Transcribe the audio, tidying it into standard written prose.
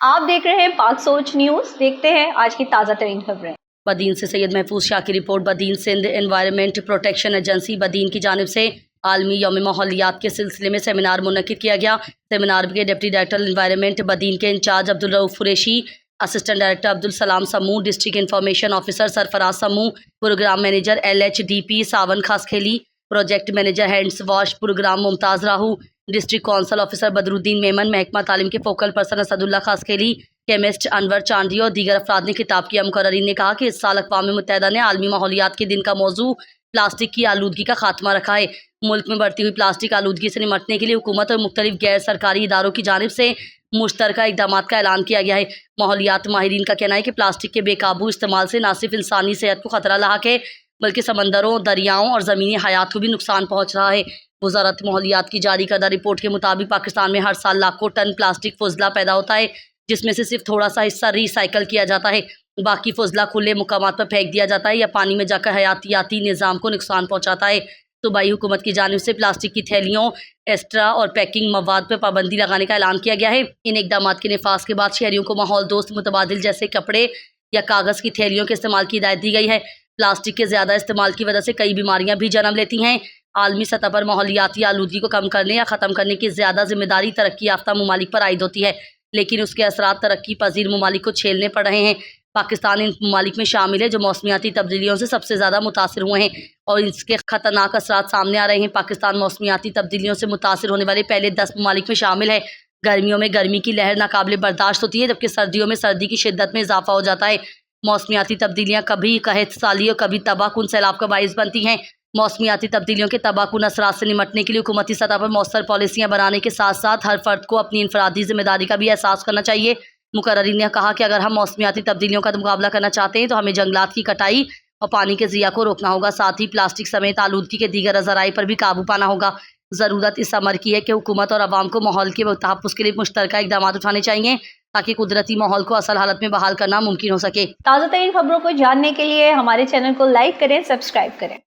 آپ دیکھ رہے ہیں پاک سوچ نیوز، دیکھتے ہیں آج کی تازہ ترین خبریں۔ بدین سے سید محفوظ شاہ کی رپورٹ۔ بدین سندھ انوائرمنٹ پروٹیکشن ایجنسی بدین کی جانب سے عالمی یوم ماحولیات کے سلسلے میں سیمینار منعقد کیا گیا۔ سیمینار کے ڈپٹی ڈائریکٹر انوائرمنٹ بدین کے incharge Abdul Rauf Qureshi, assistant director Abdul Salam Samoon, district information officer Sarfaraz Samoon, program manager LHDP Sawan Khaskheli, project manager hands wash program Mumtaz Rahu, district council officer Badruddin Memon, محکمہ تعلیم کے focal person Asadullah Khaskheli, chemist Anwar Chandio اور دیگر افراد نے خطاب کیا۔ مقررین نے کہا کہ اس سال اقوام متحدہ نے عالمی ماحولیات کے دن کا موضوع پلاسٹک کی آلودگی کا خاتمہ رکھا ہے۔ ملک میں بڑھتی ہوئی پلاسٹک آلودگی سے نمٹنے کے لیے حکومت اور مختلف غیر سرکاری اداروں کی جانب سے مشترکہ اقدامات کا اعلان کیا گیا ہے۔ ماحولیات ماہرین کا کہنا ہے کہ پلاسٹک کے بے قابو استعمال سے نہ صرف انسانی صحت کو خطرہ لاحق ہے بلکہ سمندروں، دریاؤں اور زمینی حیات کو بھی نقصان پہنچ رہا ہے۔ وزارت ماحولیات کی جاری کردہ رپورٹ کے مطابق پاکستان میں ہر سال لاکھوں ٹن پلاسٹک فضلہ پیدا ہوتا ہے، جس میں سے صرف تھوڑا سا حصہ ری سائیکل کیا جاتا ہے۔ باقی فضلہ کھلے مقامات پر پھینک دیا جاتا ہے یا پانی میں جا کر حیاتیاتی نظام کو نقصان پہنچاتا ہے۔ صوبائی حکومت کی جانب سے پلاسٹک کی تھیلیوں، ایسٹرا اور پیکنگ مواد پر پابندی لگانے کا اعلان کیا گیا ہے۔ ان اقدامات کے نفاذ کے بعد شہریوں کو ماحول دوست متبادل جیسے کپڑے یا کاغذ کی تھیلیوں کے استعمال کی ہدایت دی گئی ہے۔ پلاسٹک کے زیادہ استعمال کی وجہ سے کئی بیماریاں بھی جنم لیتی ہیں۔ عالمی سطح پر ماحولیاتی آلودگی کو کم کرنے یا ختم کرنے کی زیادہ ذمہ داری ترقی یافتہ ممالک پر عائد ہوتی ہے، لیکن اس کے اثرات ترقی پذیر ممالک کو جھیلنے پڑ رہے ہیں۔ پاکستان ان ممالک میں شامل ہے جو موسمیاتی تبدیلیوں سے سب سے زیادہ متاثر ہوئے ہیں اور اس کے خطرناک اثرات سامنے آ رہے ہیں۔ پاکستان موسمیاتی تبدیلیوں سے متاثر ہونے والے پہلے 10 ممالک میں شامل ہے۔ گرمیوں میں گرمی کی لہر ناقابل برداشت ہوتی ہے جبکہ سردیوں میں سردی کی شدت میں اضافہ ہو جاتا ہے۔ موسمیاتی تبدیلیاں کبھی قحط سالی اور کبھی تباہ کن سیلاب کا باعث بنتی ہیں۔ موسمیاتی تبدیلیوں کے تباہ کن اثرات سے نمٹنے کے لیے حکومتی سطح پر مؤثر پالیسیاں بنانے کے ساتھ ساتھ ہر فرد کو اپنی انفرادی ذمہ داری کا بھی احساس کرنا چاہیے۔ مقررین نے کہا کہ اگر ہم موسمیاتی تبدیلیوں کا مقابلہ کرنا چاہتے ہیں تو ہمیں جنگلات کی کٹائی اور پانی کے ضیاع کو روکنا ہوگا، ساتھ ہی پلاسٹک سمیت آلودگی کے دیگر ذرائع پر بھی قابو پانا ہوگا۔ ضرورت اس امر کی ہے کہ حکومت اور عوام کو ماحول کے تحفظ کے لیے مشترکہ اقدامات اٹھانے چاہیے تاکہ قدرتی ماحول کو اصل حالت میں بحال کرنا ممکن ہو سکے۔ تازہ ترین خبروں کو جاننے کے لیے ہمارے چینل کو لائک کریں، سبسکرائب کریں۔